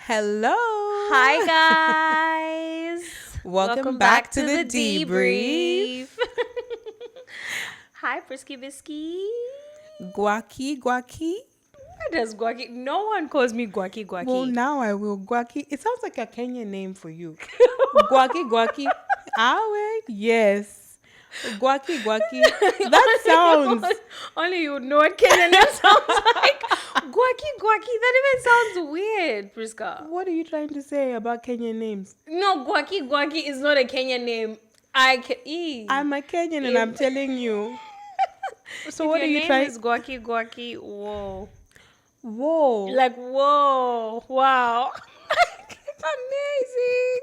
Hello. Hi, guys. Welcome back to the Debrief. Hi, Priscah Bisky. Gwaki. Why does Gwaki? No one calls me Gwaki. Well, now I will. Gwaki. It sounds like a Kenyan name for you. Gwaki. Awe. Yes. Gwaki. That sounds. Only you know what Kenyan name sounds like. Gwaki. That even sounds weird, Priscah. What are you trying to say about Kenyan names? No, Gwaki is not a Kenyan name. I'm a Kenyan and I'm telling you. So what are you trying? If your name is Gwaki, whoa. Whoa. Like, whoa. Wow. Amazing.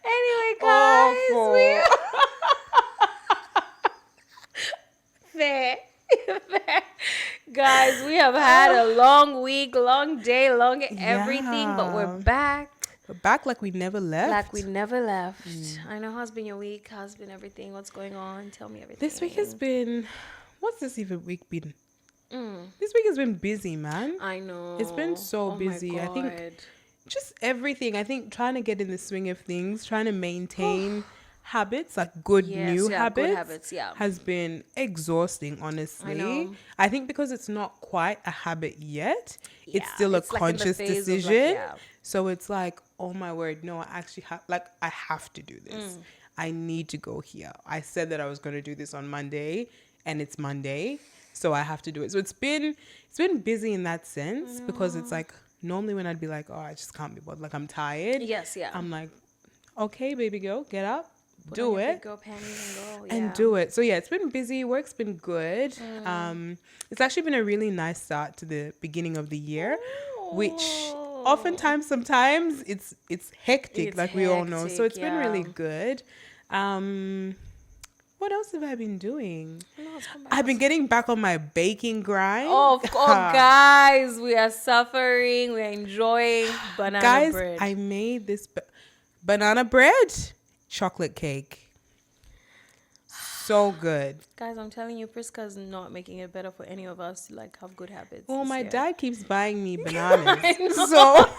Anyway, guys. Fair. Guys, we have had a long week, long day, long everything, but we're back. We're back like we never left. I know. How's been your week? How's been everything? What's going on? Tell me everything. This week has been... What's this week been? This week has been busy, man. I know. It's been so busy. I think just everything. I think trying to get in the swing of things, trying to maintain habits, like good habits, has been exhausting, honestly. I think because it's not quite a habit yet, it's still a conscious decision. So it's like, oh my word, no, I actually I have to do this. I need to go here. I said that I was going to do this on Monday, and it's Monday, so I have to do it. So it's been busy in that sense, because it's like normally when I'd be like, oh, I just can't be bothered, like I'm tired. I'm like, okay, baby girl, get up. Do it. Go panties and go. And do it. So yeah, it's been busy. Work's been good. It's actually been a really nice start to the beginning of the year, which oftentimes, sometimes it's hectic, we all know. So it's been really good. What else have I been doing? I've been getting back on my baking grind. Oh, guys, we are suffering. We are enjoying banana bread. I made this banana bread chocolate cake. So good. Guys, I'm telling you, Priscah is not making it better for any of us to have good habits. Well, my dad keeps buying me bananas. So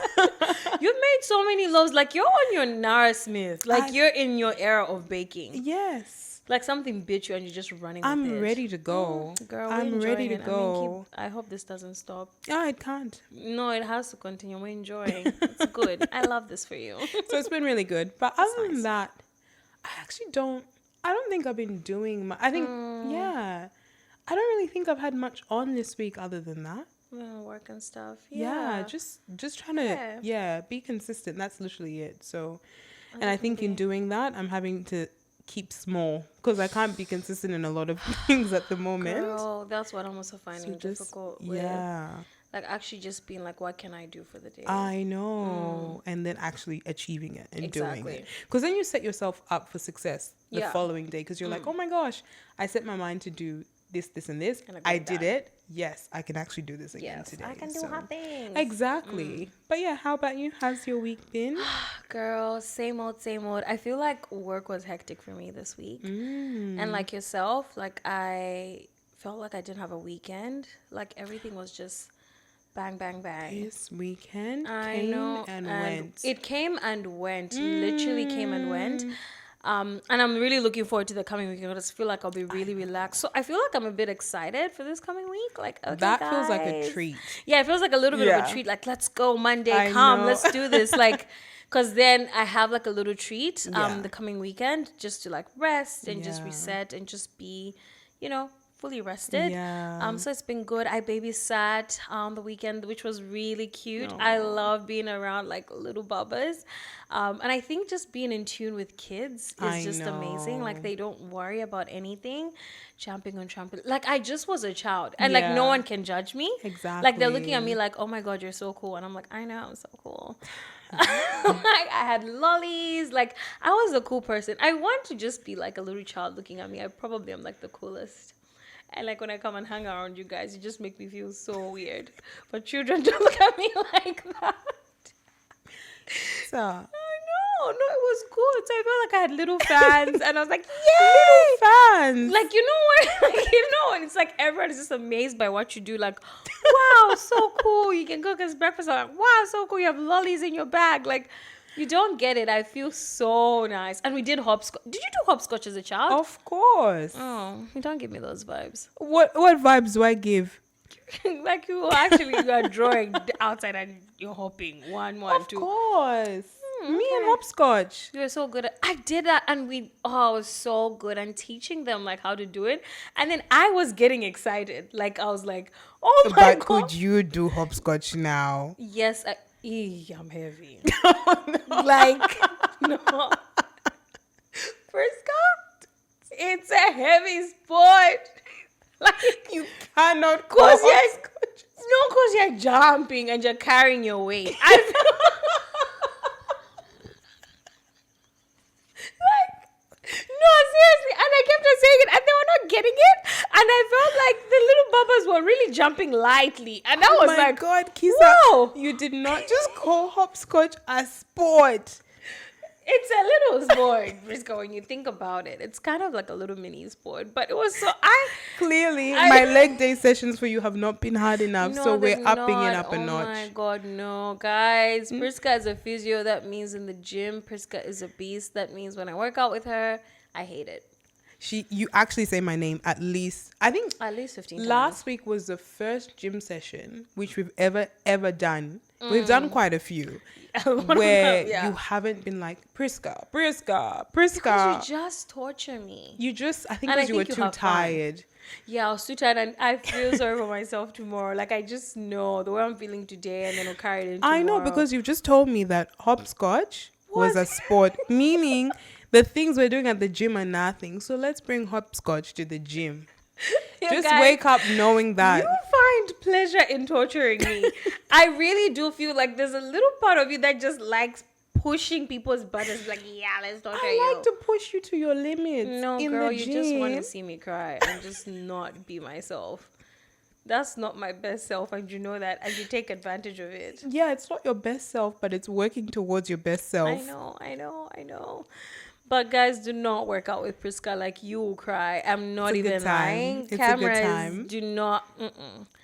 you've made so many loaves. You're on your Nara Smith. You're in your era of baking. Yes. Something bit you and you're just running with it. I'm ready to go. Girl, I'm ready to go. I hope this doesn't stop. Yeah, it can't. No, it has to continue. We're enjoying. It's good. I love this for you. So it's been really good. But other than that, I don't think I've been doing much. I think, I don't really think I've had much on this week other than that. Work and stuff. Yeah, just trying to, be consistent. That's literally it. So, and I think in doing that, I'm having to keep small because I can't be consistent in a lot of things at the moment. Girl, that's what I'm also finding difficult with. Actually just being what can I do for the day? I know. And then actually achieving it and doing it. Because then you set yourself up for success the following day, because you're like, oh my gosh, I set my mind to do this and this. And I did it. Yes, I can actually do this again today. I can do hot things. Exactly. But yeah, how about you? How's your week been? Girl, same old. I feel like work was hectic for me this week. And like yourself, I felt like I didn't have a weekend. Everything was just bang. This weekend and went. It came and went. Literally came and went. And I'm really looking forward to the coming week. I just feel like I'll be really relaxed. So I feel like I'm a bit excited for this coming week. Okay, that guys. feels like a treat. Yeah, it feels like a little bit of a treat. Let's go Monday. Let's do this. Because then I have a little treat the coming weekend, just to rest and just reset and just be, fully rested. So it's been good. I babysat on the weekend, which was really cute. I love being around little bubbas. And I think just being in tune with kids is just amazing. They don't worry about anything. Jumping on trampoline. I just was a child. And no one can judge me. Exactly. They're looking at me oh my God, you're so cool. And I'm like, I know, I'm so cool. I had lollies. I was a cool person. I want to just be a little child looking at me. I probably am the coolest. And when I come and hang around you guys, you just make me feel so weird. But children don't look at me like that. So I know. No, it was good. So I felt I had little fans, and I was like, yay! Little fans. And it's everyone is just amazed by what you do. Wow, wow, so cool. You can cook us breakfast. I'm like, wow, so cool. You have lollies in your bag. Like, you don't get it. I feel so nice. And we did hopscotch. Did you do hopscotch as a child? Of course. Oh, you don't give me those vibes. What vibes do I give? Like you are drawing outside and you're hopping. One, of two. Of course. Me and hopscotch. You were so good at. I did that, and I was so good and teaching them like how to do it. And then I was getting excited. Like I was like, oh my god. But could you do hopscotch now? Yes, I'm heavy. No. Like no. Priscah, it's a heavy sport. Like you cannot cause because you're jumping and you're carrying your weight. No, seriously. And I kept on saying it and they were not getting it. And I felt like the little bubbas were really jumping lightly. And I was like, God, Kisa, wow. You did not just call hopscotch a sport. It's a little sport, Priscah, when you think about it. It's kind of like a little mini sport. But it was so... Clearly, my leg day sessions for you have not been hard enough. No, so we're upping it up a notch. Oh my God, no. Guys, Priscah is a physio. That means in the gym. Priscah is a beast. That means when I work out with her, I hate it. You actually say my name at least 15 times. Last week was the first gym session which we've ever done. We've done quite a few where you haven't been like Priscah. Because you just torture me. I think because you were too tired. Yeah, I was too tired and I feel sorry for myself tomorrow. Like I just know the way I'm feeling today and then I'll carry it in tomorrow. I know because you've just told me that hopscotch was a sport, meaning the things we're doing at the gym are nothing. So let's bring hopscotch to the gym. Just guys, wake up knowing that. You find pleasure in torturing me. I really do feel like there's a little part of you that just likes pushing people's buttons. Like, yeah, let's torture you. I like to push you to your limits. No, girl, you just want to see me cry and just not be myself. That's not my best self, and you know that, and you take advantage of it. Yeah, it's not your best self, but it's working towards your best self. I know. But guys, do not work out with Priscah. Like, you will cry. I'm not even lying. It's a good time. Do not.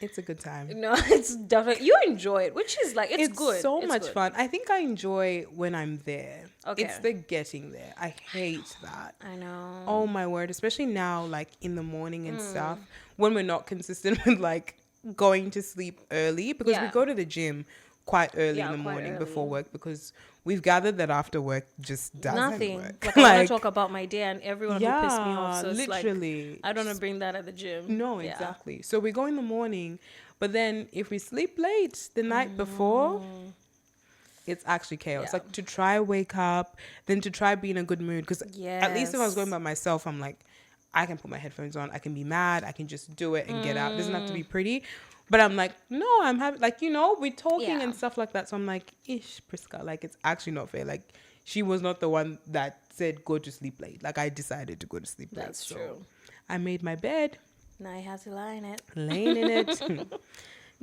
It's a good time. No, it's definitely, you enjoy it, which is like, it's good. It's so much fun. I think I enjoy when I'm there. Okay. It's the getting there. I hate that. I know. Oh my word. Especially now, like in the morning and stuff, when we're not consistent with like going to sleep early, because we go to the gym quite early in the morning before work, because we've gathered that after work just doesn't work. Like, I want to talk about my day and everyone will piss me off. So literally. Like, I don't want to bring that at the gym. No, exactly. So we go in the morning, but then if we sleep late the night before, it's actually chaos. Yeah. Like to try wake up, then to try be in a good mood. Because at least if I was going by myself, I'm like, I can put my headphones on. I can be mad. I can just do it and get out. It doesn't have to be pretty. But I'm like, no, I'm happy. Like, we're talking and stuff like that. So I'm like, Priscah, like, it's actually not fair. Like, she was not the one that said go to sleep late. Like, I decided to go to sleep late. That's true. I made my bed. Now you have to lie in it. Laying in it.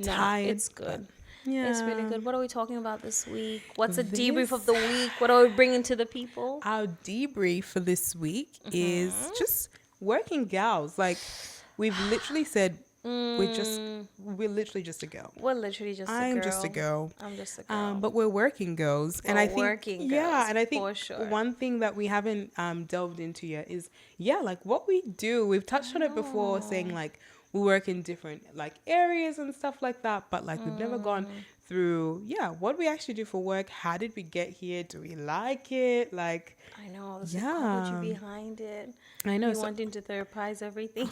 Tired. It's good. Yeah. It's really good. What are we talking about this week? What's a debrief of the week? What are we bringing to the people? Our debrief for this week is just working gals. Like, we've literally said, we're literally just a girl. We're literally just a girl. I'm just a girl. I'm just a girl. But we're working girls. And I think working girls, and I think for sure. One thing that we haven't delved into yet is like what we do. We've touched on it before, saying like we work in different like areas and stuff like that, but like we've never gone through what we actually do for work. How did we get here? Do we like it? Like, I know there's psychology behind it. I know, you wanting to therapize everything.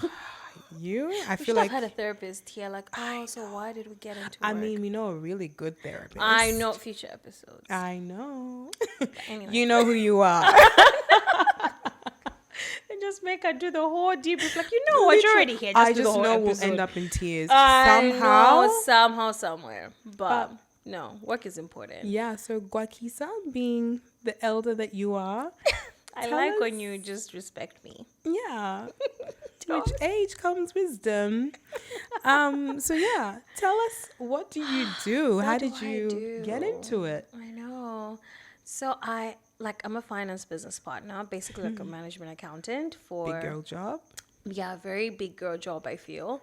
I feel like I've had a therapist here. Like, so why did we get into work? I mean, we know a really good therapist. I know, future episodes. I know. Anyway. You know who you are. And just make her do the whole debrief. Like, you know what? You're already here. I just know we'll end up in tears somehow, somewhere. But no, work is important. Yeah. So Gwakisa, being the elder that you are, I like when you just respect me. Yeah. With age comes wisdom. So tell us, what do you do? How did you get into it? I know. So I'm a finance business partner, basically like a management accountant for big girl job. Yeah, very big girl job, I feel.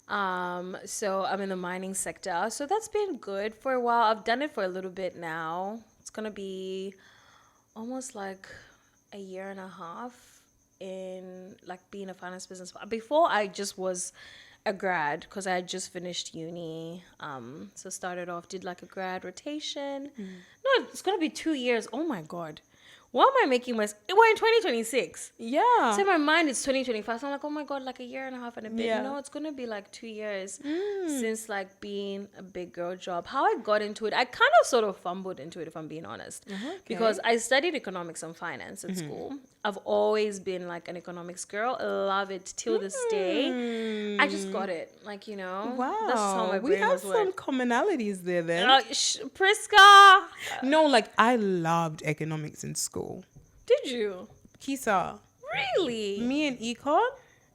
So I'm in the mining sector. So that's been good for a while. I've done it for a little bit now. It's gonna be almost like a year and a half in like being a finance business. Before I just was a grad because I had just finished uni. So started off, did like a grad rotation. No, it's gonna be 2 years. Oh my God. Why am I making my... We're in 2026. Yeah. So in my mind, it's 2025. So I'm like, oh my God, like a year and a half and a bit. Yeah. No, it's going to be like 2 years since like being a big girl job. How I got into it, I kind of sort of fumbled into it, if I'm being honest. Okay. Because I studied economics and finance at school. I've always been like an economics girl. I love it till this day. I just got it. Like, you know. Wow. That's how my brain was some commonalities there then. Priscah. No, like I loved economics in school. Did you? Kisa. Really? Me and econ?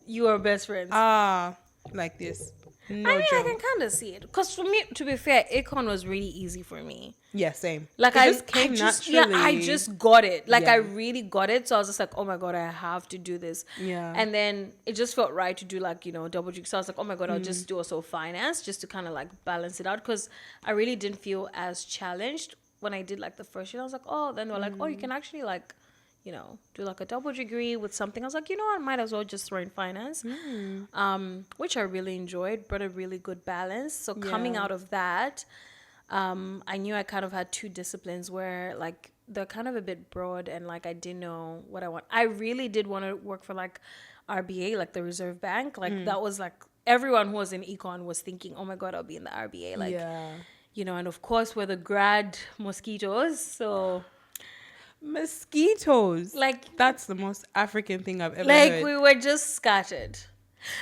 You are best friends. Like this. No I mean, joke. I can kind of see it. Because for me, to be fair, econ was really easy for me. Yeah, same. Like I just came naturally. Yeah, I just got it. Like I really got it. So I was just like, oh my God, I have to do this. Yeah. And then it just felt right to do like, you know, double degree. So I was like, oh my God, I'll just do also finance just to kind of like balance it out. Because I really didn't feel as challenged when I did like the first year. I was like, oh, then they were like, oh, you can actually like, you know, do like a double degree with something. I was like, you know what, I might as well just throw in finance, which I really enjoyed, brought a really good balance. So coming out of that, I knew I kind of had two disciplines where like they're kind of a bit broad and like I didn't know what I want. I really did want to work for like RBA, like the Reserve Bank. Like that was like everyone who was in econ was thinking, oh my God, I'll be in the RBA. Like, you know, and of course we're the grad mosquitoes. So... Mosquitoes, like that's the most African thing I've ever heard. Like we were just scattered.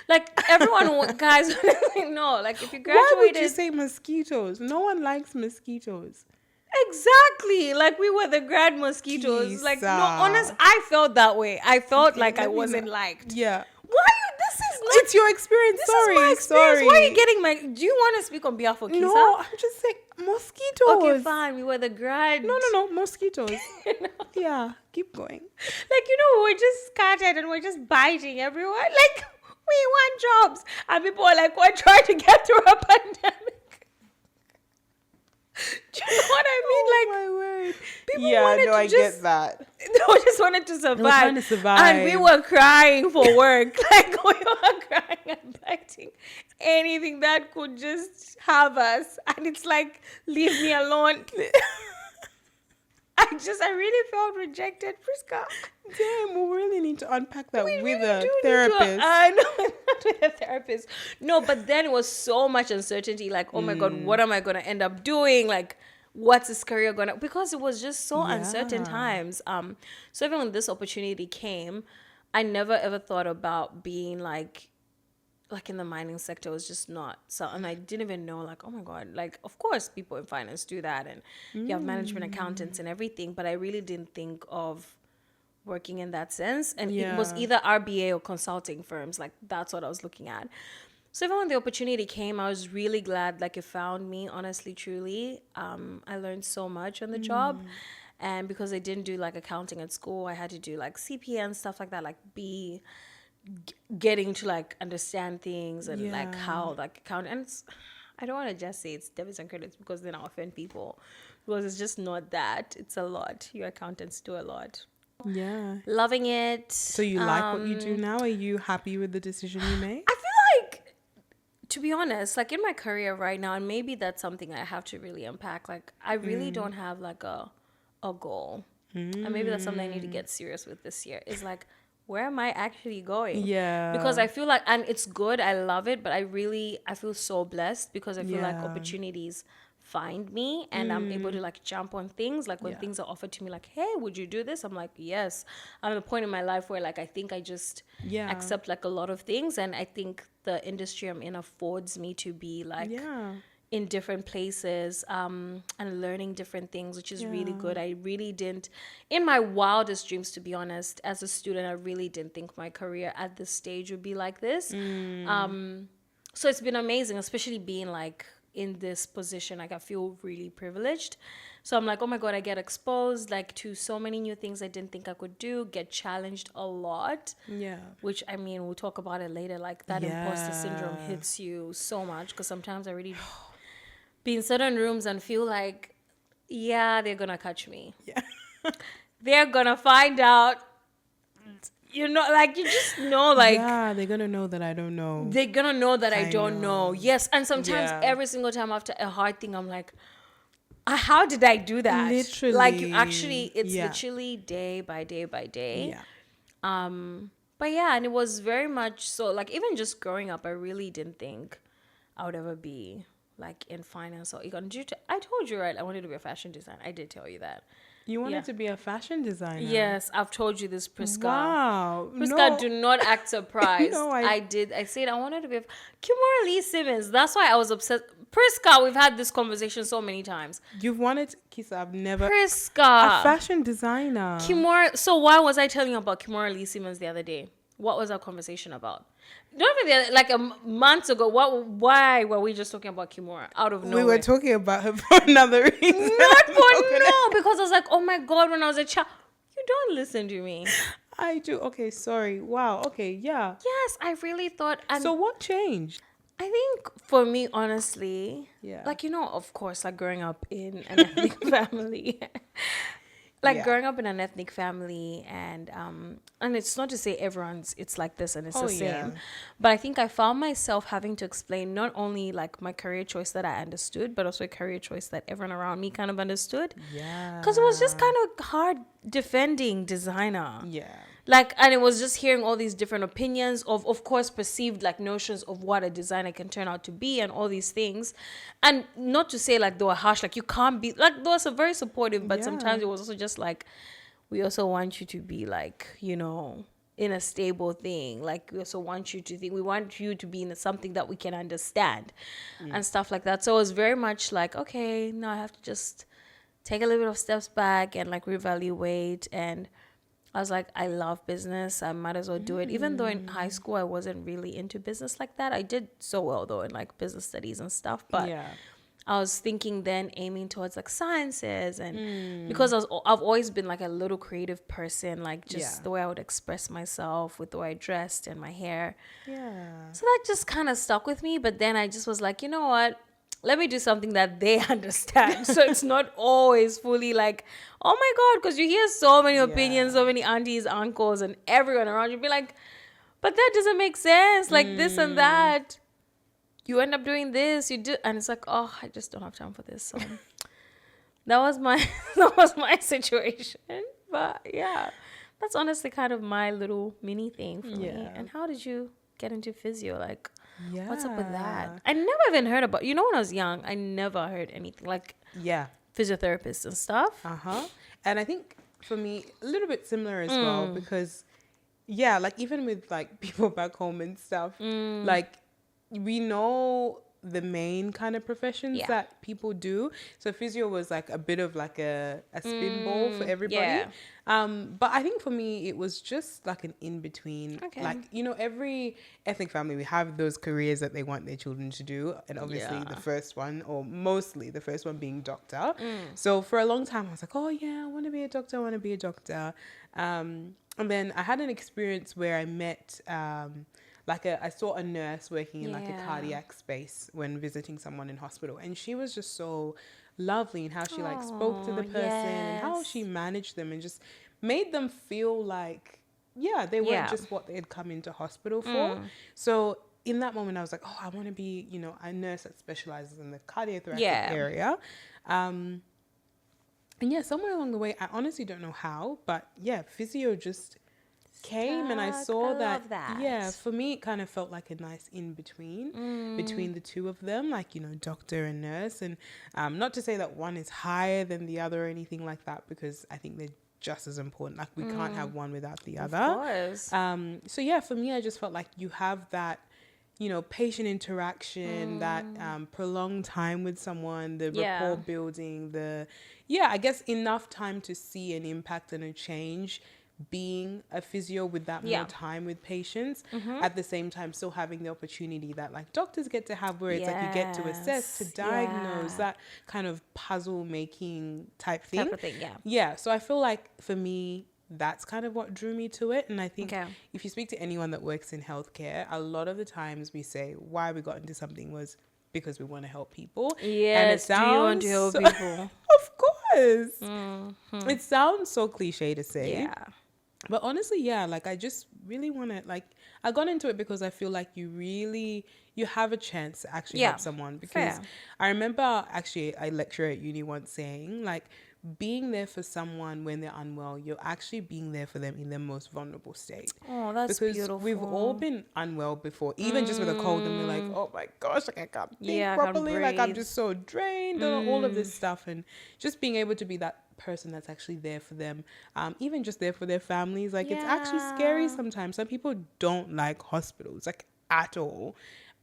Like everyone, guys, no. Like if you graduated, why would you say mosquitoes? No one likes mosquitoes. Exactly. Like we were the grad mosquitoes. Kisa. Like no, honest, I felt that way. I felt like I wasn't liked. Yeah. Why? This is not... It's your experience. This is my experience. Sorry. Why are you getting my... Do you want to speak on behalf of Kisa? No, I'm just saying mosquitoes. Okay, fine. We were the grad... No. Mosquitoes. Yeah, keep going. Like, you know, we're just scattered and we're just biting everyone. Like, we want jobs. And people are like, we're trying to get through a pandemic. Do you know what I mean? Oh, like, my word. People wanted to get that. They just wanted to survive. They were trying to survive. And we were crying for work. Like, we were crying and begging anything that could just have us. And it's like, leave me alone. I really felt rejected, Priscah. Damn, we really need to unpack that with a therapist. I know, not with a therapist. No, but then it was so much uncertainty. Like, oh my God, what am I going to end up doing? Like, what's this career going to... Because it was just so uncertain times. So even when this opportunity came, I never ever thought about being like in the mining sector. Was just not so, and I didn't even know like, oh my God, like of course people in finance do that and you have management accountants and everything, but I really didn't think of working in that sense. And it was either RBA or consulting firms. Like that's what I was looking at. So even when the opportunity came, I was really glad like it found me, honestly, truly. I learned so much on the job. And because I didn't do like accounting at school, I had to do like CPA and stuff like that, like getting to like understand things and like how like account. And I don't want to just say it's debits and credits because then I'll offend people, because it's just not that. It's a lot. Your accountants do a lot. Yeah. Loving it. So you like what you do now? Are you happy with the decision you made? I feel like, to be honest, like in my career right now, and maybe that's something I have to really unpack. Like I really don't have like a goal. And maybe that's something I need to get serious with this year. Is like, where am I actually going? Yeah. Because I feel like, and it's good, I love it, but I feel so blessed because I feel like opportunities find me and I'm able to like jump on things. Like when things are offered to me, like, hey, would you do this? I'm like, yes. I'm at a point in my life where like, I think I just accept like a lot of things. And I think the industry I'm in affords me to be like, in different places and learning different things, which is really good. I really didn't, in my wildest dreams, to be honest, as a student, I really didn't think my career at this stage would be like this. So it's been amazing, especially being like in this position. Like, I feel really privileged. So I'm like, oh my God, I get exposed like to so many new things I didn't think I could do, get challenged a lot. Yeah. Which, I mean, we'll talk about it later. Like, that imposter syndrome hits you so much, because sometimes I really be in certain rooms and feel like, yeah, they're going to catch me. Yeah. They're going to find out. You know, like, you just know, like... Yeah, they're going to know that I don't know. They're going to know that I don't know. Yes, and sometimes every single time after a hard thing, I'm like, how did I do that? Literally. Like, you actually, it's literally day by day by day. Yeah. But yeah, and it was very much so, like, even just growing up, I really didn't think I would ever be, like, in finance or econ. I told you, right? I wanted to be a fashion designer. I did tell you that. You wanted to be a fashion designer? Yes, I've told you this, Priscah. Wow. Priscah, do not act surprised. No, I did. I said I wanted to be Kimora Lee Simmons. That's why I was obsessed. Priscah, we've had this conversation so many times. You've wanted... Kisa, I've never... Priscah. A fashion designer. Kimora... So why was I telling you about Kimora Lee Simmons the other day? What was our conversation about? Not even like a month ago. Why were we just talking about Kimora out of nowhere? We were talking about her for another reason. Not for because I was like, oh my God, when I was a child, you don't listen to me. I do. Okay, sorry. Wow. Okay, yeah. Yes, I really thought. So what changed? I think for me, honestly, like, you know, of course, like growing up in an ethnic family. Growing up in an ethnic family, and it's not to say it's like this and it's the same, but I think I found myself having to explain not only like my career choice that I understood, but also a career choice that everyone around me kind of understood. Yeah. Because it was just kind of hard defending designer. Yeah. Like, and it was just hearing all these different opinions of course, perceived like notions of what a designer can turn out to be and all these things. And not to say like they were harsh, like you can't be, like they were very supportive, but sometimes it was also just like, we also want you to be like, you know, in a stable thing. Like, we also want you to think, we want you to be in something that we can understand and stuff like that. So it was very much like, okay, now I have to just take a little bit of steps back and like reevaluate. And I was like, I love business. I might as well do it. Even though in high school, I wasn't really into business like that. I did so well, though, in like business studies and stuff. But I was thinking then aiming towards like sciences. And because I've always been like a little creative person, like just the way I would express myself with the way I dressed and my hair. Yeah. So that just kind of stuck with me. But then I just was like, you know what? Let me do something that they understand. So it's not always fully like, oh my God, because you hear so many opinions, so many aunties, uncles, and everyone around you be like, but that doesn't make sense. Like this and that. You end up doing this, you do, and it's like, oh, I just don't have time for this. So that was my situation. But yeah, that's honestly kind of my little mini thing for me. And how did you get into physio? Like, what's up with that? I never even heard about, you know, when I was young, I never heard anything like physiotherapists and stuff. And I think for me, a little bit similar as well, because like even with like people back home and stuff, like we know the main kind of professions that people do. So physio was like a bit of like a spin ball for everybody. But I think for me, it was just like an in-between. Like, you know, every ethnic family, we have those careers that they want their children to do. And obviously the first one, or mostly the first one being doctor. So for a long time, I was like, oh yeah, I want to be a doctor. And then I had an experience where I met... I saw a nurse working in like a cardiac space when visiting someone in hospital, and she was just so lovely in how she like spoke to the person and how she managed them and just made them feel like they weren't just what they had come into hospital for. So in that moment I was like, oh, I want to be, you know, a nurse that specializes in the cardiothoracic area. And somewhere along the way, I honestly don't know how, but physio just came and I saw that. For me it kind of felt like a nice in-between between the two of them, like, you know, doctor and nurse. And not to say that one is higher than the other or anything like that, because I think they're just as important. Like we can't have one without the other. Of course. So for me, I just felt like you have that, you know, patient interaction, that prolonged time with someone, the rapport building, I guess enough time to see an impact and a change being a physio with that more time with patients, at the same time still having the opportunity that like doctors get to have, where it's like you get to assess, to diagnose, that kind of puzzle making type thing. So I feel like for me, that's kind of what drew me to it. And I think if you speak to anyone that works in healthcare, a lot of the times we say why we got into something was because we want to help people. Yes, do you want to help people? Of course. It sounds so cliche to say. Yeah. But honestly, like I just really want to, like, I got into it because I feel like you have a chance to actually help someone. Because I remember actually a lecturer at uni once saying, like, being there for someone when they're unwell, you're actually being there for them in their most vulnerable state. Oh, that's beautiful. Because we've all been unwell before, even just with a cold, and we're like, oh my gosh, like I can't think properly, like I'm just so drained, all of this stuff. And just being able to be that person that's actually there for them, even just there for their families, like it's actually scary sometimes. Some people don't like hospitals, like at all.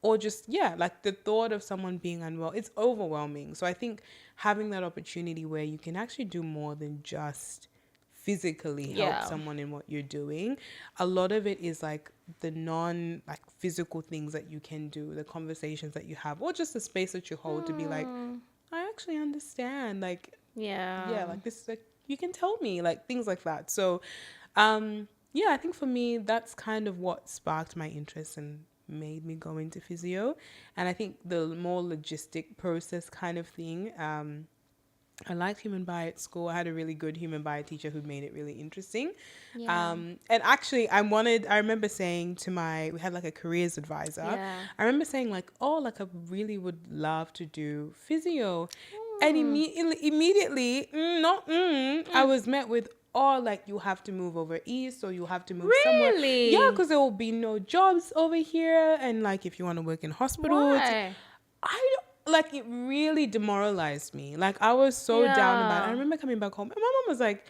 Or just, like the thought of someone being unwell, it's overwhelming. So I think having that opportunity where you can actually do more than just physically help someone in what you're doing. A lot of it is like the like physical things that you can do, the conversations that you have, or just the space that you hold to be like, I actually understand. Like, like this, like you can tell me, like things like that. So, I think for me, that's kind of what sparked my interest and made me go into physio. And I think the more logistic process kind of thing, I liked human bio at school. I had a really good human bio teacher who made it really interesting. And actually I remember saying to we had like a careers advisor. I remember saying like, oh, like I really would love to do physio. And immediately I was met with, or like you have to move over east, or you have to move somewhere. Yeah, because there will be no jobs over here. And like if you want to work in hospitals, like it really demoralized me. Like I was so down about it. I remember coming back home and my mom was like,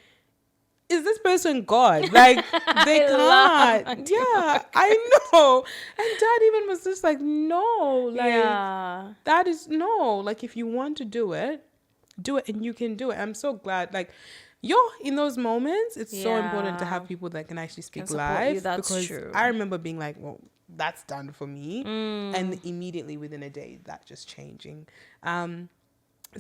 is this person God? Like they can't. Yeah, I know. And dad even was just like, no, like that is no. Like if you want to do it and you can do it. I'm so glad. Like in those moments, it's so important to have people that can actually speak live. That's true. I remember being like, well, that's done for me. And immediately within a day, that just changing. So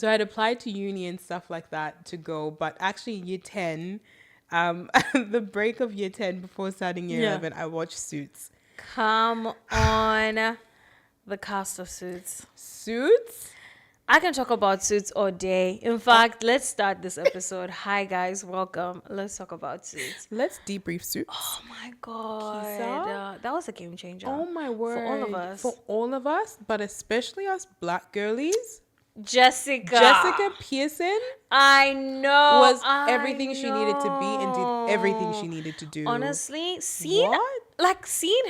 I'd applied to uni and stuff like that to go. But actually year 10, the break of year 10 before starting year 11, I watched Suits. Come on. The cast of Suits. Suits? I can talk about Suits all day. In fact, let's start this episode. Hi, guys. Welcome. Let's talk about Suits. Let's debrief Suits. Oh, my God. That was a game changer. Oh, my word. For all of us. For all of us, but especially us black girlies. Jessica Pearson. I know. Was everything she needed to be and did everything she needed to do. Honestly, seeing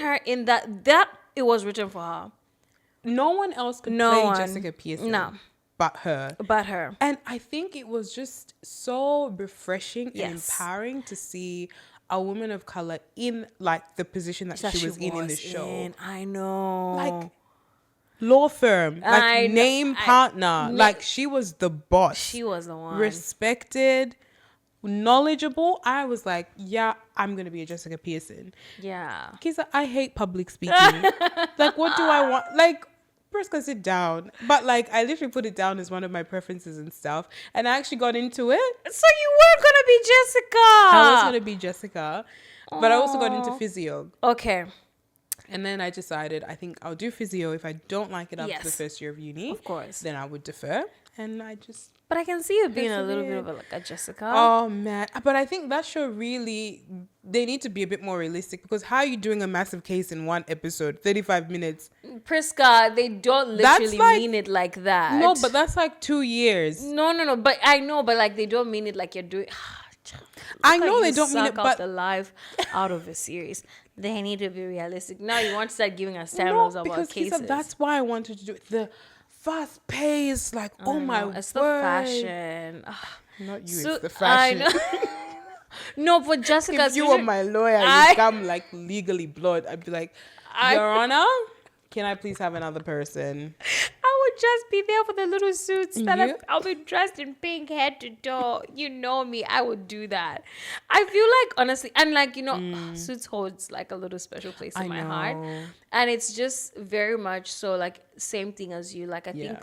her in that it was written for her. No one else could play Jessica Pearson. No. But her. And I think it was just so refreshing and empowering to see a woman of color in like the position that she was in the show. I know. Like law firm, like name partner. Like she was the boss. She was the one. Respected, knowledgeable. I was like, I'm going to be a Jessica Pearson. Yeah. Gwakisa, I hate public speaking. Like, what do I want? Like, Priscah, sit down. But like, I literally put it down as one of my preferences and stuff. And I actually got into it. So you were going to be Jessica. I was going to be Jessica. But I also got into physio. Okay. And then I decided, I think I'll do physio. If I don't like it after the first year of uni, of course, then I would defer. And But I can see it being a little bit of a Jessica. Oh, man. But I think that show really, they need to be a bit more realistic, because how are you doing a massive case in one episode, 35 minutes? Priscah, they don't literally mean it like that. No, but that's like 2 years. No. But I know, but like they don't mean it like you're doing... I know they don't mean it, but the life out of a series. They need to be realistic. Now you want to start giving us timelines about cases. That's why I wanted to do it. The fast pace, like my word. It's the fashion. Not you, it's the fashion. I know. No, but Jessica, if you were my lawyer, you come like legally blood. I'd be like, Your Honor, can I please have another person? I would just be there for the little suits that I'll be dressed in pink head to toe. You know me, I would do that. I feel like, honestly, and like, suits holds like a little special place in my heart. And it's just very much so like same thing as you. Like, I think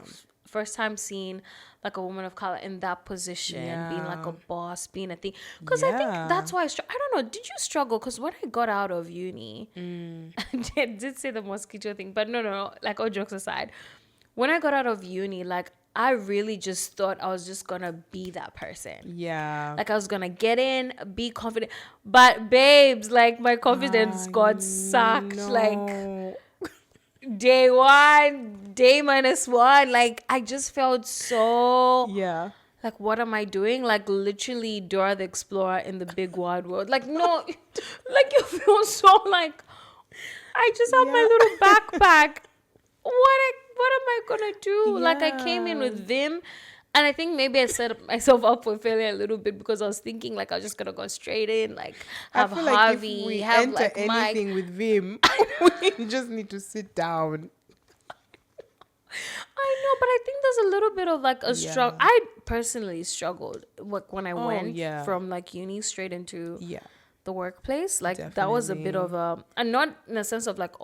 first time seeing like a woman of color in that position, being like a boss, being a thing. Because I think that's why I don't know. Did you struggle? Because when I got out of uni, I did say the mosquito thing, but no. Like, all jokes aside, when I got out of uni, like, I really just thought I was just gonna be that person. Yeah. Like, I was gonna get in, be confident. But babes, like, my confidence got sucked. Like, day one, day -1, like, I just felt so like, what am I doing? Like, literally Dora the Explorer in the big wide world. Like, no, like, you feel so like, I just have my little backpack. What am I gonna do? Like, I came in with Vim, and I think maybe I set myself up for failure a little bit because I was thinking like I was just gonna go straight in, like, have Harvey, like, if we have enter like anything Mike with Vim, we just need to sit down. I know, but I think there's a little bit of like a struggle. I personally struggled when I went from like uni straight into the workplace. Like, that was a bit of a, and not in a sense of like,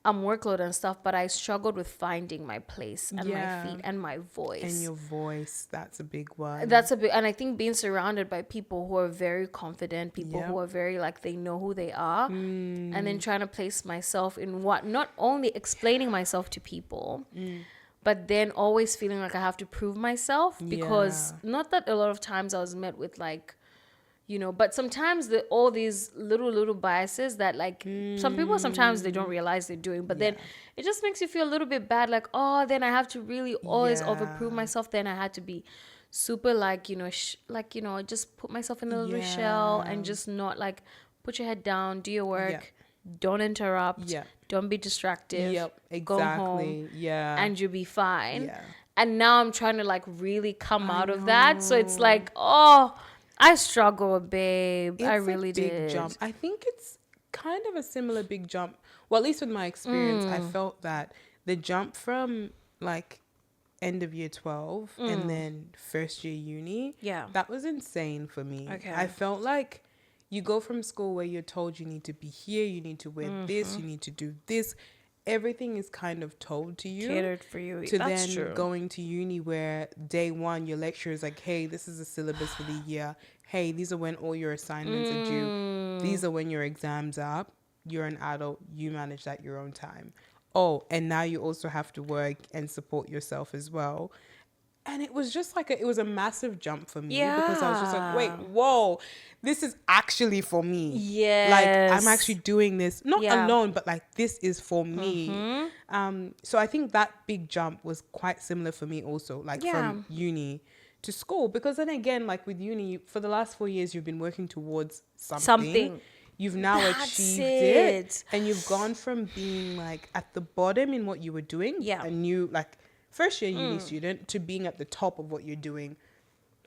workload and stuff, but I struggled with finding my place and my feet and my voice. And your voice, that's a big one. And I think being surrounded by people who are very confident, people who are very like, they know who they are, and then trying to place myself in not only explaining myself to people, but then always feeling like I have to prove myself, because not that a lot of times I was met with like, but sometimes all these little biases that like some people sometimes they don't realize they're doing, but then it just makes you feel a little bit bad, like, then I have to really always overprove myself, then I had to be super like, just put myself in a little shell and just not like, put your head down, do your work, don't interrupt, don't be distracted, go home, and you'll be fine. And now I'm trying to like really come out of that, so it's like, I struggle, babe. I really did. It's a big jump. I think it's kind of a similar big jump. Well, at least with my experience, I felt that the jump from like end of year 12 and then first year uni, that was insane for me. Okay. I felt like you go from school where you're told you need to be here, you need to wear this, you need to do this. Everything is kind of told to you. Catered for you. To That's then true. Going to uni where day one, your lecturer is like, hey, this is the syllabus for the year. Hey, these are when all your assignments are due. These are when your exams are up. You're an adult. You manage that your own time. Oh, and now you also have to work and support yourself as well. And it was just like, it was a massive jump for me because I was just like, wait, whoa, this is actually for me. Yes. Like, I'm actually doing this, not alone, but like, this is for me. So I think that big jump was quite similar for me also, like from uni to school. Because then again, like with uni, for the last 4 years, you've been working towards something. You've now achieved it. And you've gone from being like at the bottom in what you were doing, a new, like, first year uni student, to being at the top of what you're doing,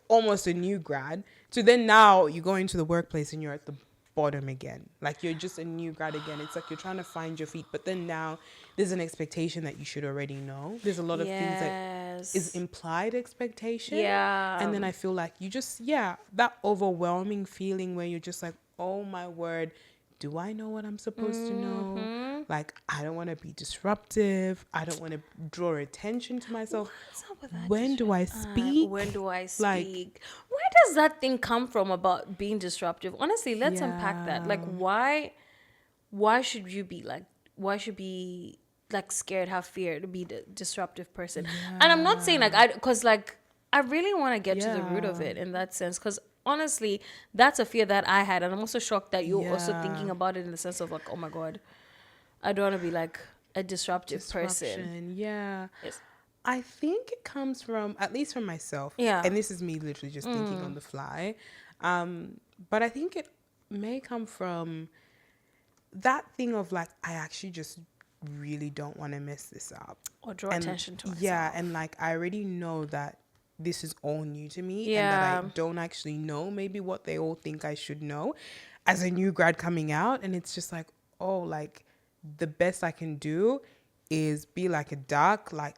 almost a new grad, to then now you go into the workplace and you're at the bottom again. Like, you're just a new grad again. It's like you're trying to find your feet, but then now there's an expectation that you should already know. There's a lot of things that is implied expectation. And then I feel like you just, that overwhelming feeling where you're just like, oh my word, do I know what I'm supposed to know? Like, I don't want to be disruptive. I don't want to draw attention to myself. What's up with that? When do I speak? When do I speak? Like, where does that thing come from about being disruptive? Honestly, let's unpack that. Like, why should you be like scared, have fear to be the disruptive person? And I'm not saying because I really want to get to the root of it in that sense, because honestly, that's a fear that I had. And I'm also shocked that you're also thinking about it in the sense of like, oh my God, I don't want to be like a disruption person. Yes. I think it comes from, at least from myself. And this is me literally just thinking on the fly. But I think it may come from that thing of like, I actually just really don't want to mess this up. Or draw attention to myself. Yeah. And like, I already know that this is all new to me and that I don't actually know maybe what they all think I should know as a new grad coming out. And it's just like, oh, like the best I can do is be like a duck, like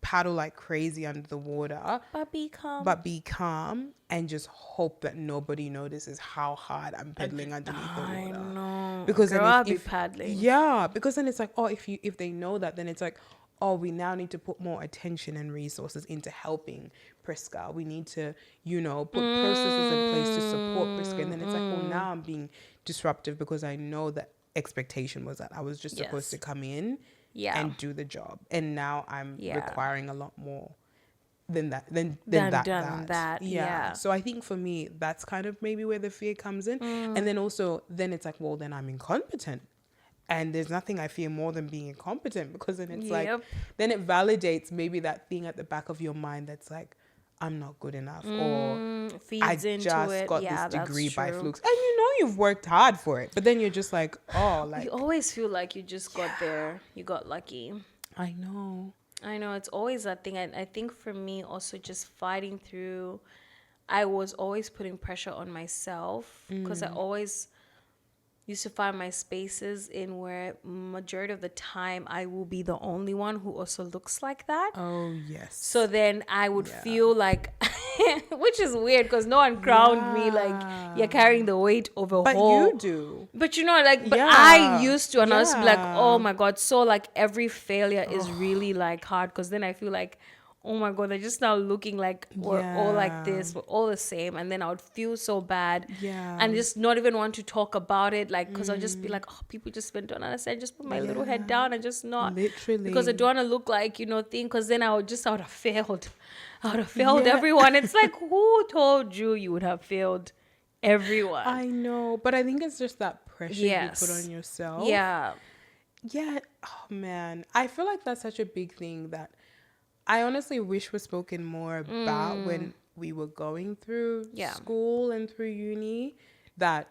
paddle like crazy under the water, but be calm, and just hope that nobody notices how hard I'm pedaling underneath the water. I know, because girl, then I'll be paddling. Yeah, because then it's like, oh, if they know that, then it's like, oh, we now need to put more attention and resources into helping Priscah. We need to, put processes in place to support Priscah. And then it's like, well, now I'm being disruptive because I know that expectation was that I was just supposed to come in and do the job. And now I'm requiring a lot more than that. Yeah. So I think for me, that's kind of maybe where the fear comes in. And then also, then it's like, well, then I'm incompetent. And there's nothing I fear more than being incompetent, because then it's like, then it validates maybe that thing at the back of your mind that's like, I'm not good enough, or I just got this degree by flukes. And you've worked hard for it, but then you're just like, oh, like, you always feel like you just got there, you got lucky. I know, it's always that thing. I think for me also, just fighting through, I was always putting pressure on myself, because I always used to find my spaces in where majority of the time I will be the only one who also looks like that. Oh, yes. So then I would feel like, which is weird because no one crowned me like, you're carrying the weight of a whole. But you do. But but I used to, and I was like, oh my God. So like every failure is really like hard, because then I feel like, oh my God, they're just now looking like we're all like this, we're all the same. And then I would feel so bad and just not even want to talk about it. Like, because I'll just be like, oh, people just don't understand. Just put my little head down and just not. Literally. Because I don't want to look like, thing. Because then I would have failed. I would have failed everyone. It's like, who told you would have failed everyone? I know. But I think it's just that pressure you put on yourself. Yeah. Yeah. Oh, man. I feel like that's such a big thing that I honestly wish was spoken more about when we were going through school and through uni, that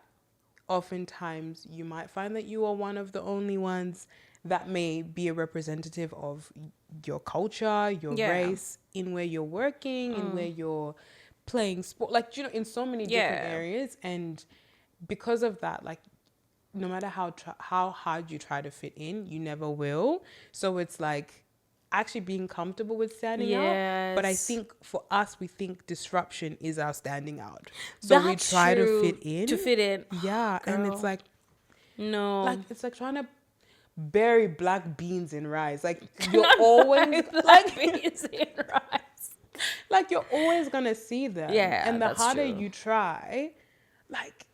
oftentimes you might find that you are one of the only ones that may be a representative of your culture, your race, in where you're working, in where you're playing sport, like, in so many different areas. And because of that, like, no matter how hard you try to fit in, you never will. So it's like, actually being comfortable with standing out. But I think for us, we think disruption is our standing out. So we try to fit in. Yeah. Girl. And it's like, no. Like, it's like trying to bury black beans in rice. Like, you're always like beans in rice. Like, you're always gonna see them. Yeah. And the harder you try, like,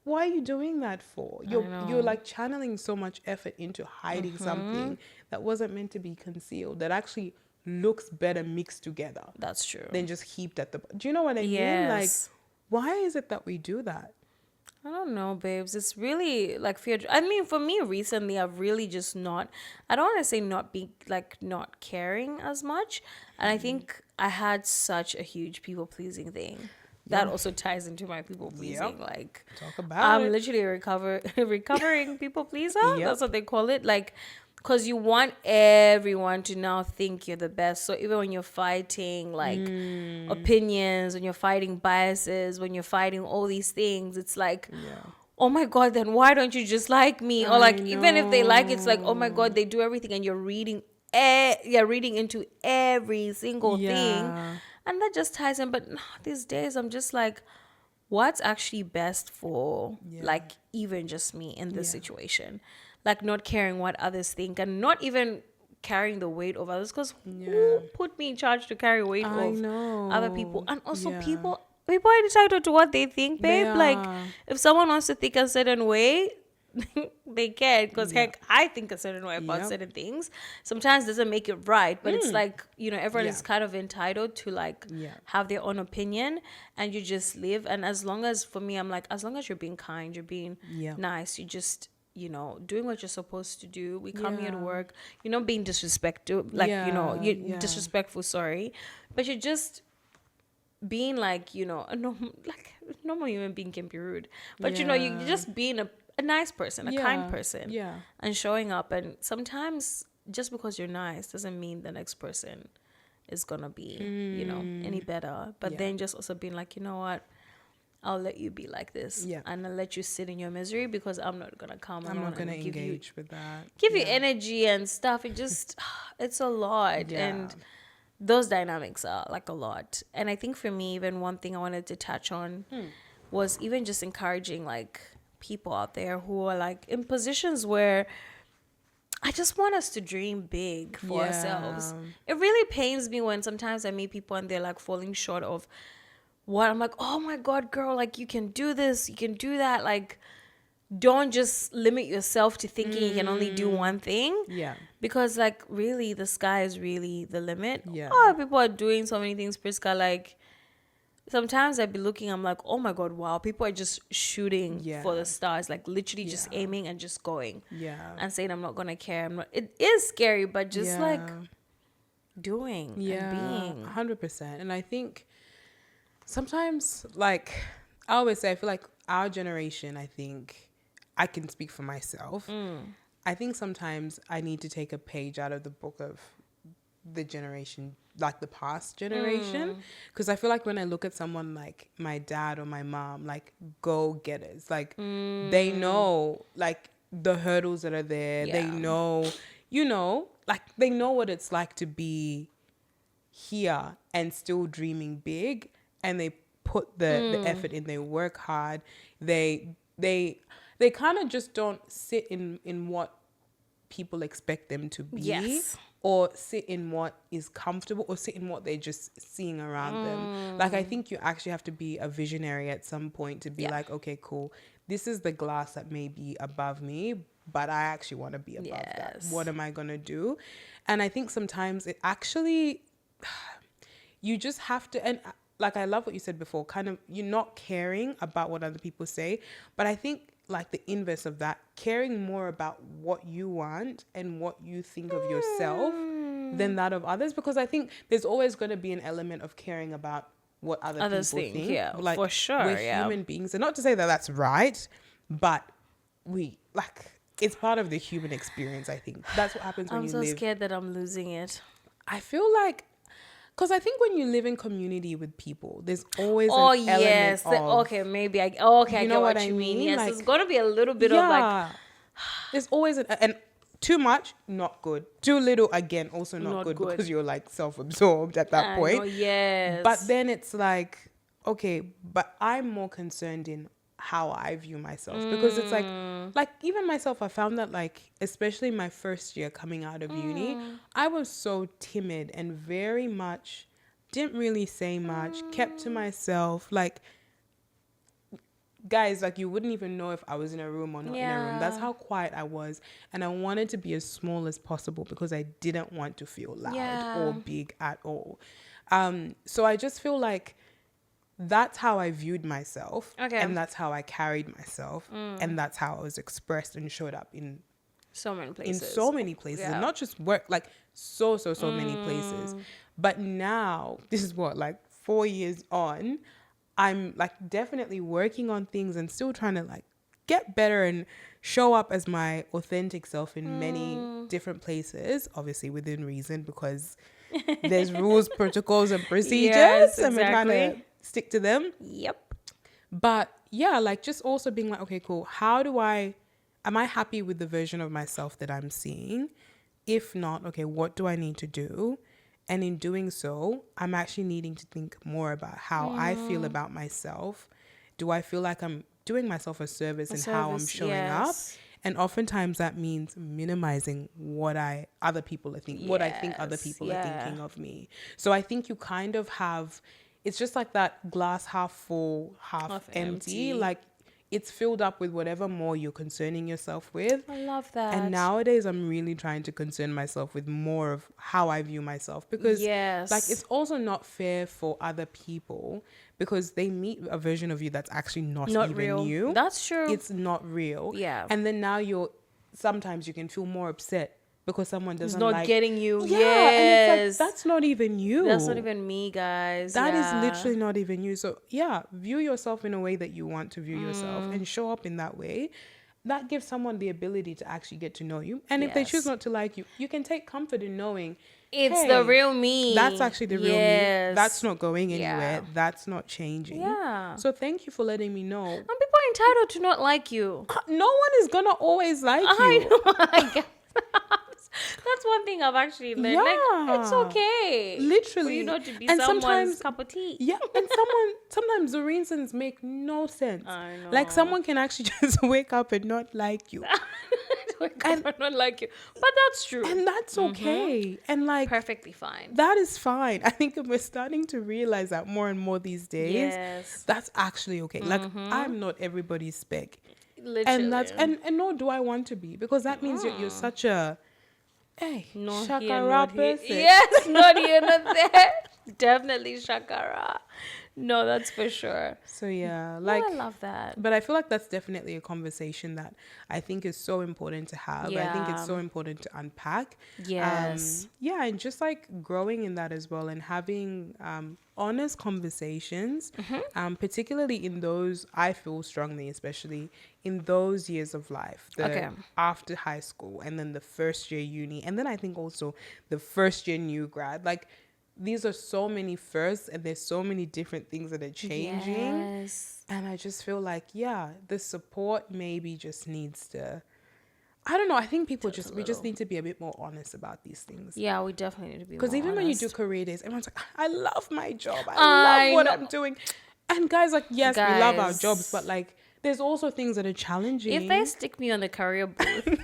why are you doing that for? You're like channeling so much effort into hiding something that wasn't meant to be concealed, that actually looks better mixed together. That's true. Than just heaped at the... Do you know what I mean? Like, why is it that we do that? I don't know, babes. It's really like fear. I mean, for me recently, I've really just not... I don't want to say not caring as much. And I think I had such a huge people-pleasing thing. That also ties into my people pleasing. Like, talk about I'm literally recovering people pleaser. That's what they call it. Like, because you want everyone to now think you're the best. So even when you're fighting like opinions, when you're fighting biases, when you're fighting all these things, it's like, oh my God, then why don't you just like me? Or like, even if they like, it's like, oh my God, they do everything, and you're reading into every single thing. And that just ties in. But these days, I'm just like, what's actually best for, like, even just me in this situation? Like, not caring what others think, and not even carrying the weight of others. Because who put me in charge to carry weight of other people? And also people are entitled to what they think, babe. Like, if someone wants to think a certain way, they can, because heck, I think a certain way about certain things. Sometimes doesn't make it right, but it's like, everyone is kind of entitled to like have their own opinion, and you just live. And as long as, for me, I'm like, as long as you're being kind, you're being nice, you just doing what you're supposed to do. We come here to work, being disrespectful, like you're disrespectful, sorry, but you're just being like, like normal human being can be rude, but you're just being a nice person, a kind person, and showing up. And sometimes just because you're nice doesn't mean the next person is gonna be any better. But then just also being like, you know what, I'll let you be like this, and I'll let you sit in your misery, because I'm not gonna come. I'm not gonna engage with that. Give you energy and stuff. It just it's a lot. And those dynamics are like a lot. And I think for me, even one thing I wanted to touch on was even just encouraging like people out there who are like in positions where I just want us to dream big for ourselves. It really pains me when sometimes I meet people and they're like falling short of what I'm like, oh my God, girl, like you can do this, you can do that. Like, don't just limit yourself to thinking you can only do one thing. Yeah. Because like really the sky is really the limit. Yeah. Oh, people are doing so many things, Priscah. Like sometimes I'd be looking, I'm like, oh my God, wow, people are just shooting for the stars, like literally just aiming and just going. Yeah. And saying I'm not gonna care. It is scary, but just like doing and being. 100%. And I think sometimes, like I always say, I feel like our generation, I think I can speak for myself. I think sometimes I need to take a page out of the book of the generation, like the past generation. Because I feel like when I look at someone like my dad or my mom, like go-getters, like they know like the hurdles that are there. They know, you know, like they know what it's like to be here and still dreaming big, and they put the effort in, they work hard, they kind of just don't sit in what people expect them to be, or sit in what is comfortable, or sit in what they're just seeing around them. Like I think you actually have to be a visionary at some point to be like, okay, cool, this is the glass that may be above me, but I actually want to be above that. What am I gonna do? And I think sometimes it actually, you just have to, and like I love what you said before, kind of you're not caring about what other people say, but I think like the inverse of that, caring more about what you want and what you think of yourself than that of others, because I think there's always going to be an element of caring about what others people think. Yeah, like, for sure. We're human beings, and not to say that that's right, but we like, it's part of the human experience. I think that's what happens when you live. I'm so scared that I'm losing it. I feel like, because I think when you live in community with people, there's always an element of... okay, maybe I get what you mean. Yes, like, there's going to be a little bit of like... There's always and too much, not good. Too little, again, also not good, because you're like self-absorbed at that point. But then it's like, okay, but I'm more concerned in how I view myself, because it's like even myself, I found that like, especially my first year coming out of uni, I was so timid and very much didn't really say much, kept to myself. Like, guys, like you wouldn't even know if I was in a room or not in a room. That's how quiet I was. And I wanted to be as small as possible because I didn't want to feel loud or big at all. So I just feel like that's how I viewed myself, and that's how I carried myself, and that's how I was expressed and showed up in so many places. And not just work, like so many places. But now, this is what, like 4 years on, I'm like definitely working on things and still trying to like get better and show up as my authentic self in many different places, obviously within reason, because there's rules, protocols, and procedures, and we're trying to stick to them. But yeah, like just also being like, okay, cool, am I happy with the version of myself that I'm seeing? If not, okay, what do I need to do? And in doing so, I'm actually needing to think more about how I feel about myself. Do I feel like I'm doing myself a service in how I'm showing up? And oftentimes that means minimizing what other people are thinking, what I think other people are thinking of me. So I think you kind of have, it's just like that glass half full, half empty. Like it's filled up with whatever more you're concerning yourself with. I love that. And nowadays I'm really trying to concern myself with more of how I view myself, because like it's also not fair for other people, because they meet a version of you that's actually not even real. You. That's true. It's not real. And then now sometimes you can feel more upset because someone doesn't like getting you. And it's like, that's not even you. That's not even me, guys. That is literally not even you. So view yourself in a way that you want to view yourself and show up in that way. That gives someone the ability to actually get to know you. And if they choose not to like you, you can take comfort in knowing it's the real me. That's actually the real me. That's not going anywhere. That's not changing. So thank you for letting me know. And people are entitled to not like you. No one is gonna always like you. I know. That's that's one thing I've actually learned. Like, it's okay. Literally. For you not to be someone's cup of tea. Yeah, and sometimes the reasons make no sense. I know. Like, someone can actually just wake up and not like you. And not like you. But that's true. And that's okay. And like, perfectly fine. That is fine. I think we're starting to realize that more and more these days. Yes. That's actually okay. Like, I'm not everybody's spec. Literally. And nor do I want to be, because that means you're such a shakara person. Yes, not here, not there. Definitely shakara. No, that's for sure. So yeah, like, I love that. But I feel like that's definitely a conversation that I think is so important to have. Yeah. I think it's so important to unpack. Yes. And just like growing in that as well, and having honest conversations, particularly in those, I feel strongly, especially in those years of life, after high school, and then the first year uni, and then I think also the first year new grad. Like, these are so many firsts, and there's so many different things that are changing. Yes. And I just feel like, the support maybe just needs to, I don't know. I think we just need to be a bit more honest about these things. Yeah, we definitely need to be more honest. Because even when you do career days, everyone's like, I love my job. I love what I'm doing. And guys, like, yes, we love our jobs, but like, there's also things that are challenging. If they stick me on the career booth,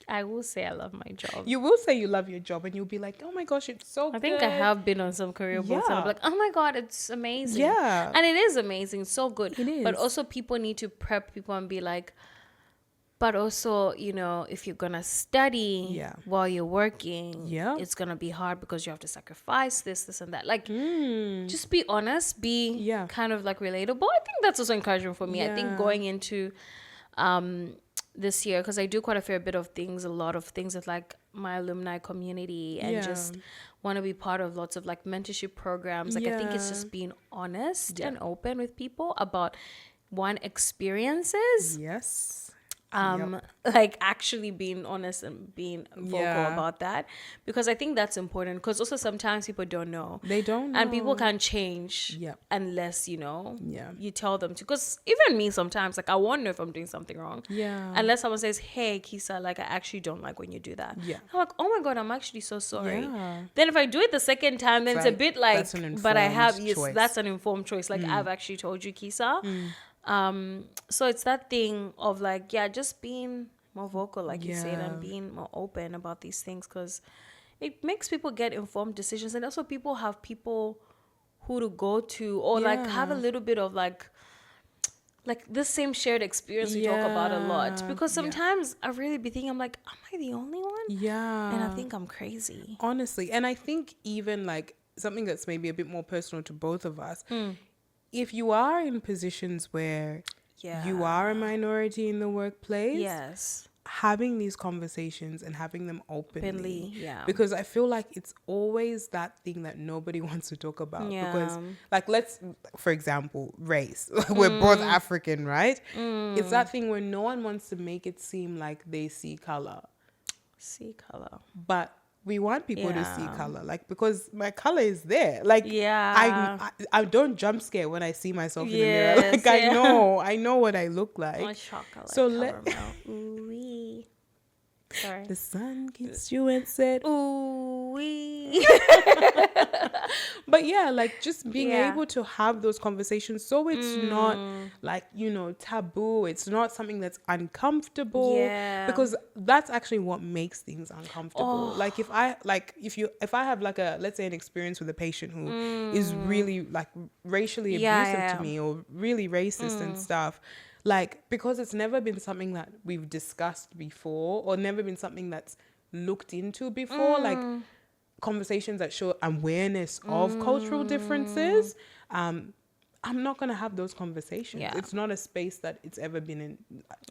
I will say I love my job. You will say you love your job, and you'll be like, oh my gosh, it's so good. I think I have been on some career books, and I'm like, oh my God, it's amazing. Yeah. And it is amazing. So good. It is. But also people need to prep people and be like, but also, you know, if you're going to study while you're working, it's going to be hard because you have to sacrifice this, and that. Like, just be honest, be kind of like relatable. I think that's also encouraging for me. I think going into this year, because I do quite a fair bit of things, a lot of things with like my alumni community, and just want to be part of lots of like mentorship programs. Like, I think it's just being honest and open with people about experiences. Yes. Like actually being honest and being vocal about that, because I think that's important, because also sometimes people don't know. They don't know. And people can't change unless, you know, you tell them to. Because even me sometimes, like, I won't know if I'm doing something wrong. Unless someone says, hey, Kisa, like, I actually don't like when you do that. I'm like, oh my God, I'm actually so sorry. Then if I do it the second time, then it's a bit like, but I have, that's an informed choice. Like, I've actually told you, Kisa. So it's that thing of like, just being more vocal, like you said, and being more open about these things, because it makes people get informed decisions. And also people have people who to go to, or like have a little bit of like this same shared experience we talk about a lot. Because sometimes I really be thinking, I'm like, am I the only one? And I think I'm crazy. Honestly. And I think even like something that's maybe a bit more personal to both of us, if you are in positions where you are a minority in the workplace, having these conversations and having them openly, because I feel like it's always that thing that nobody wants to talk about. Because like, for example, race. We're both African, right? It's that thing where no one wants to make it seem like they see color. But we want people to see color, like, because my color is there. Like, I don't jump scare when I see myself in the mirror. Like, I know what I look like. So sorry. The sun kissed you and said, ooh wee. But like, just being able to have those conversations, so it's not like, you know, taboo. It's not something that's uncomfortable, because that's actually what makes things uncomfortable. Like, if I have like let's say an experience with a patient who is really like racially abusive to me, or really racist and stuff, like, because it's never been something that we've discussed before, or never been something that's looked into before, like conversations that show awareness of cultural differences, I'm not going to have those conversations. It's not a space that it's ever been in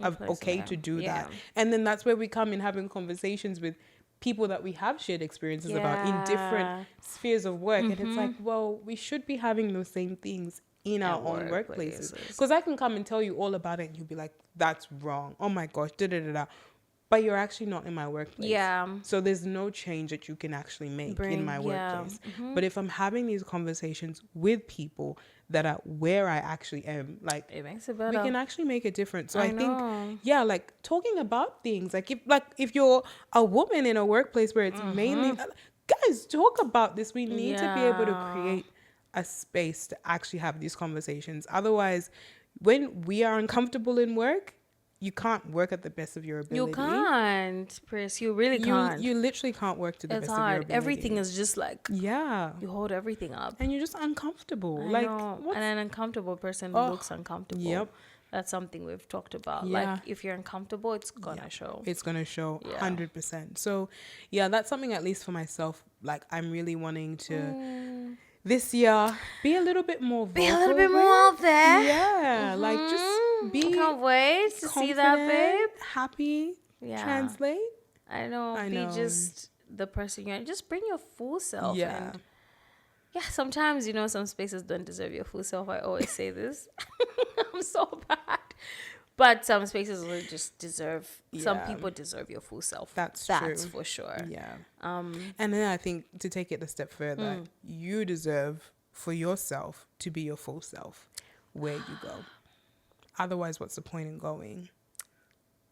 okay to do that. And then that's where we come in, having conversations with people that we have shared experiences about in different spheres of work. And it's like, well, we should be having those same things in our own workplaces. Because I can come and tell you all about it, and you'll be like, that's wrong. Oh my gosh, da-da-da-da. but you're actually not in my workplace. Yeah. So there's no change that you can actually make in my workplace. But if I'm having these conversations with people that are where I actually am, like, it makes it better. We can actually make a difference. So I think, like talking about things, if you're a woman in a workplace where it's mainly, guys, talk about this. We need to be able to create a space to actually have these conversations. Otherwise, when we are uncomfortable in work, you can't work at the best of your ability. You can't, Pris. You really can't. You literally can't work to the best of your ability. Everything is just like... Yeah. You hold everything up. And you're just uncomfortable. I know. And an uncomfortable person looks uncomfortable. Yep. That's something we've talked about. Yeah. Like, if you're uncomfortable, it's gonna show. It's gonna show 100%. So, yeah, that's something, at least for myself, like, I'm really wanting to... this year, be a little bit more vocal. Be a little bit more out there. Yeah. Like, just be... Can't wait to see that, babe. Happy. Yeah. Translate. I know. Be just the person you're... Just bring your full self. Yeah. And sometimes, some spaces don't deserve your full self. I always say this. I'm so bad. But some spaces will just deserve... Some people deserve your full self. That's true. That's for sure. Yeah. And then I think, to take it a step further, you deserve for yourself to be your full self where you go. Otherwise, what's the point in going?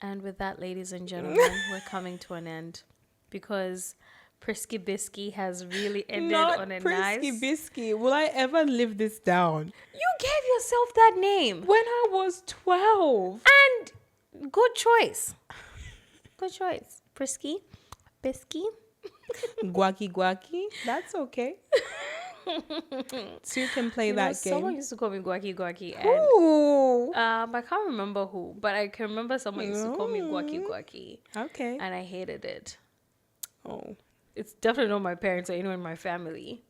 And with that, ladies and gentlemen, we're coming to an end. Because... Priscah Bisky has really ended on a nice... Priscah Bisky. Will I ever live this down? You gave yourself that name. When I was 12. And good choice. Good choice. Priscah Bisky. Gwaki. That's okay. Two can play that game. Someone used to call me Gwaki. Ooh. I can't remember who, but I can remember someone used to call me Gwaki. Okay. And I hated it. Oh. It's definitely not my parents or anyone in my family.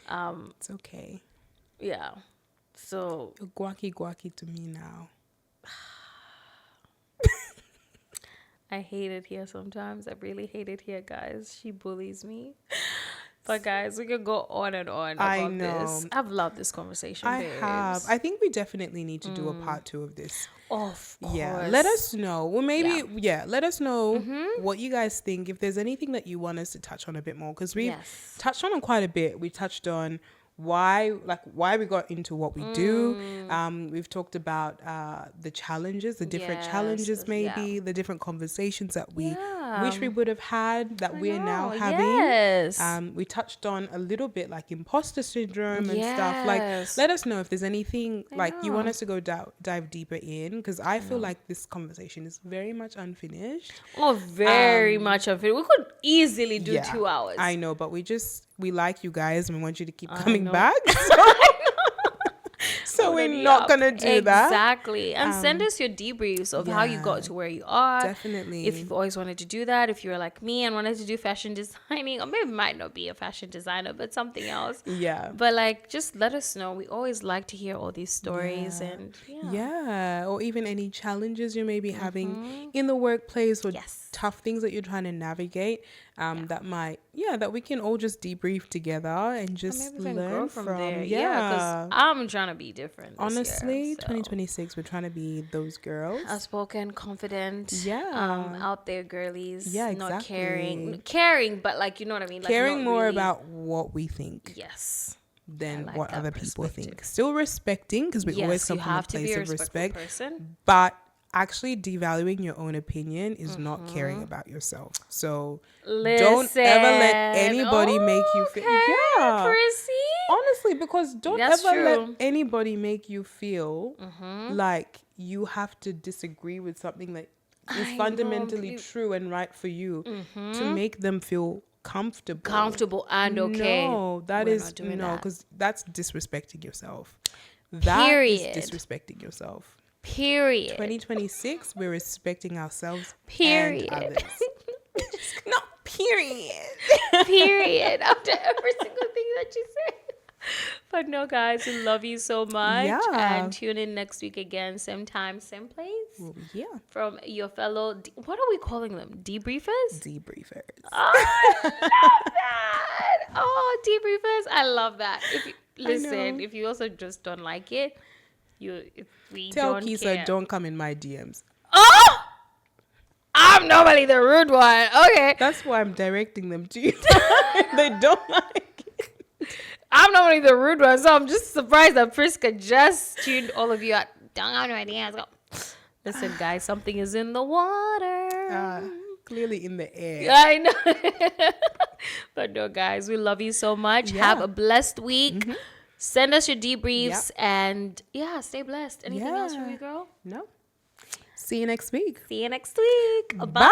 It's okay. Yeah. So Gwaki to me now. I hate it here sometimes. I really hate it here, guys. She bullies me. But guys, we could go on and on about this. I've loved this conversation, babes. I think we definitely need to do a part 2 of this. Of course. Yeah, let us know. Well, maybe, let us know what you guys think. If there's anything that you want us to touch on a bit more. Because we've touched on it quite a bit. We touched on why we got into what we do. We've talked about the challenges, the different challenges maybe, the different conversations that we wish we would have had that we're now having. Yes. We touched on a little bit like imposter syndrome and stuff. Like, let us know if there's anything you want us to go dive deeper in, because I feel like this conversation is very much unfinished. Oh, very much unfinished. We could easily do 2 hours. I know, but we like you guys and we want you to keep coming back. So we're not going to do that. Exactly. And send us your debriefs of how you got to where you are. Definitely. If you've always wanted to do that, if you're like me and wanted to do fashion designing, or maybe might not be a fashion designer, but something else. Yeah. But just let us know. We always like to hear all these stories and or even any challenges you may be having in the workplace or tough things that you're trying to navigate. That we can all just debrief together and just learn from there. Yeah, because I'm trying to be different. Honestly, 2026, we're trying to be those girls. Outspoken, confident. Yeah. Out there girlies. Yeah, exactly. Not caring, but you know what I mean. Caring more about what we think. Yes. Than what other people think. Still respecting, because we always come from a place of respect. Person. But actually devaluing your own opinion is not caring about yourself. So don't ever let anybody make you feel Prissy. Honestly, because don't ever let anybody make you feel like you have to disagree with something that is fundamentally true and right for you to make them feel comfortable and okay. No, that is no, because that's disrespecting yourself. That is disrespecting yourself. Period. 2026, we're respecting ourselves. Period. And others. No, period. Period. After every single thing that you say. But no, guys, we love you so much. Yeah. And tune in next week again, same time, same place. Yeah. From your fellow, what are we calling them? Debriefers? Debriefers. Oh, I love that. Oh, debriefers. I love that. If you also just don't like it, tell Kisa, don't come in my DMs. Oh! I'm normally the rude one. Okay. That's why I'm directing them to you. They don't like it. I'm normally the rude one, so I'm just surprised that Priscah just tuned all of you out. Don't have no idea. Let's go. Listen, guys, something is in the water. Clearly in the air. I know. But no, guys, we love you so much. Yeah. Have a blessed week. Mm-hmm. Send us your debriefs and stay blessed. Anything else from you, girl? No. See you next week. Bye.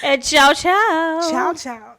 And ciao, ciao. Ciao, ciao.